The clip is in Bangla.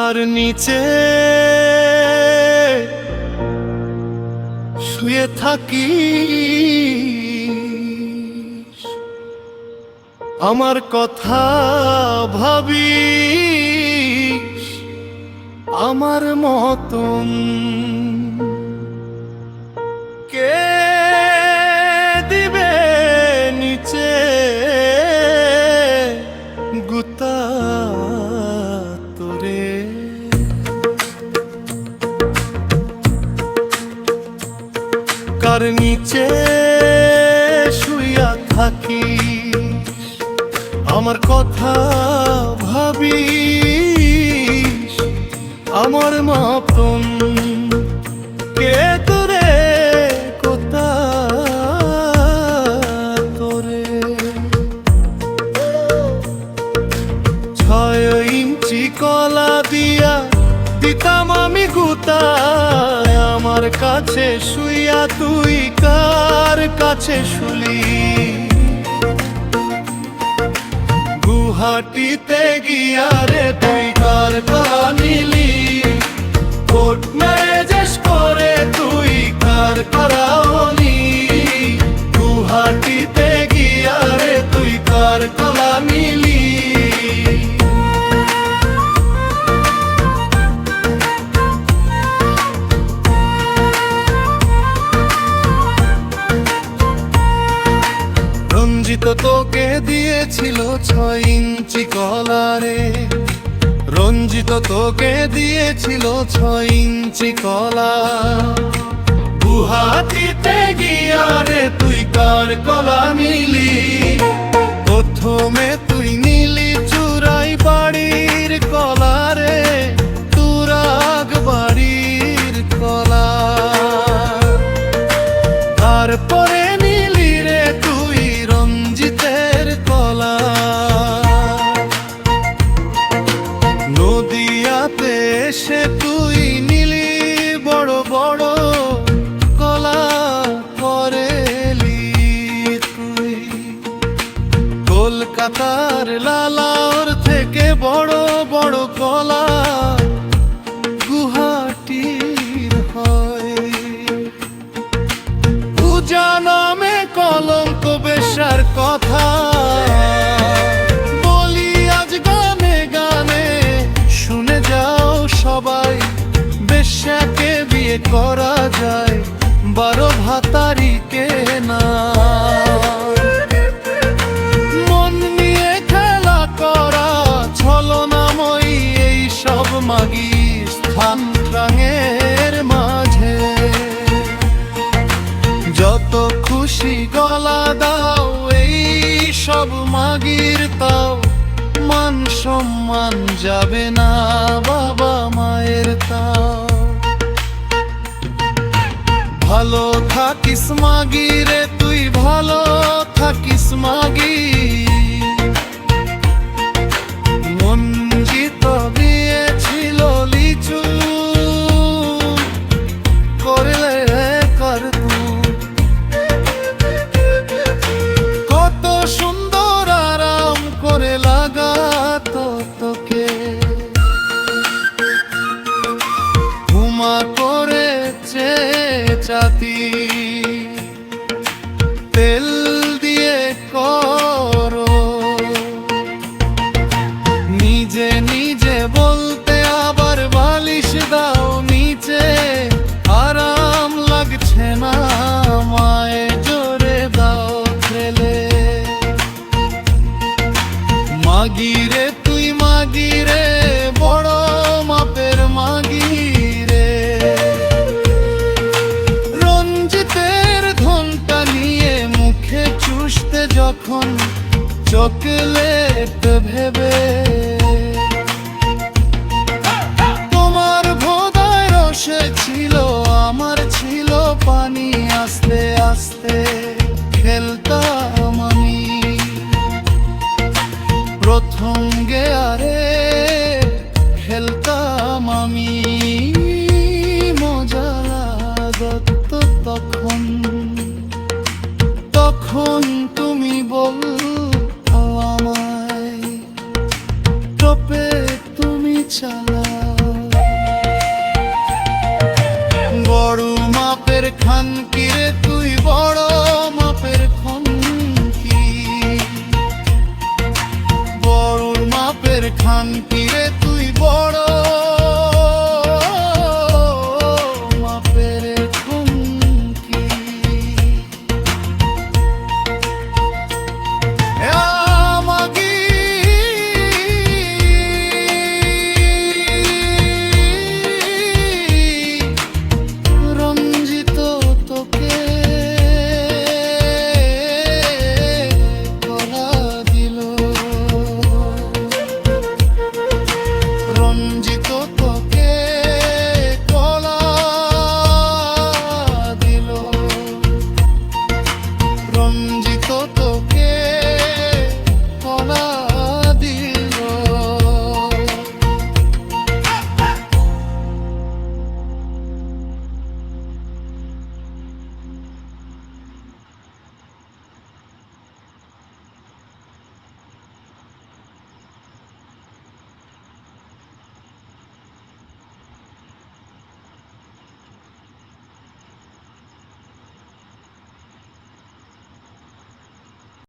কার নিচে শুয়ে থাকি আমার কথা ভাবিস আমার মতন কে দিবে নিচে গুতা তোরে কার নিচে শুইয়া থাকি আমার কথা ভাবিস আমার মতন কে তোরে কোথা তোরে 6 ইঞ্চি কলা দিয়া দিতাম আমি গুতা আমার কাছে শুইয়া তুই কার কাছে শুলি গুয়াহাটিতে গিয়া রে তুই কার কলা নিলি কোর্ট ম্যারেজ করে তুই কার করাওনি গুয়াহাটিতে গিয়া রে তুই কার কলা নিলি রঞ্জিত তোকে দিয়েছিল 6 ইঞ্চি কলা রে রঞ্জিত তোকে দিয়েছিল 6 ইঞ্চি কলা গুয়াহাটিতে গিয়া রে তুই কার কলা নিলি প্রথমে তুই নিলি চুরাই বাড়ির কলা রে তুরাগ বাড়ির কলা তারপরে নিলি রে তুই রঞ্জিতের কলা নদিয়াতে এসে তুই নিলি বড় বড় কলা করেলি তুই কলকাতার লালাওর থেকে বড় বড় কলা গুয়াহাটির হয় পূজা নামে কলঙ্ক বেশার কথা বলি আজ গানে গানে শুনে যাও সবাই বেশ্যাকে বিয়ে করা যায় 12 ভাতারিকে না মন নিয়ে খেলা করা ছলনাময়ী এই সব মাগি স্থান রাঙের মাঝে যত খুশি গলা দাও এই সব মাগির তাও মান সম্মান যাবে না বাবা মায়ের তাও ভালো থাকিস মাগি রে তুই ভালো থাকিস মাগি মঞ্জিত দিয়েছিল লিচু করলে কর কত সুন্দর আরাম করে লাগাতো তোকে ঘুমা করেছে চাতি তেল দিয়ে করো নিজে নিজে বলতে আবার বালিশ দাও নিচে আরাম লাগছে না মায়ে জোরে দাও ফেলে মাগিরে তুই মাগিরে বড় মাপের মাগিরে রঞ্জিতের ধনটা নিয়ে মুখে চুষতে যখন চকলেট ভেবে তোমার ভোদায় রসে ছিল আমার ছিল পানি আস্তে আস্তে খেলতাম আমি প্রথম গেয়ারে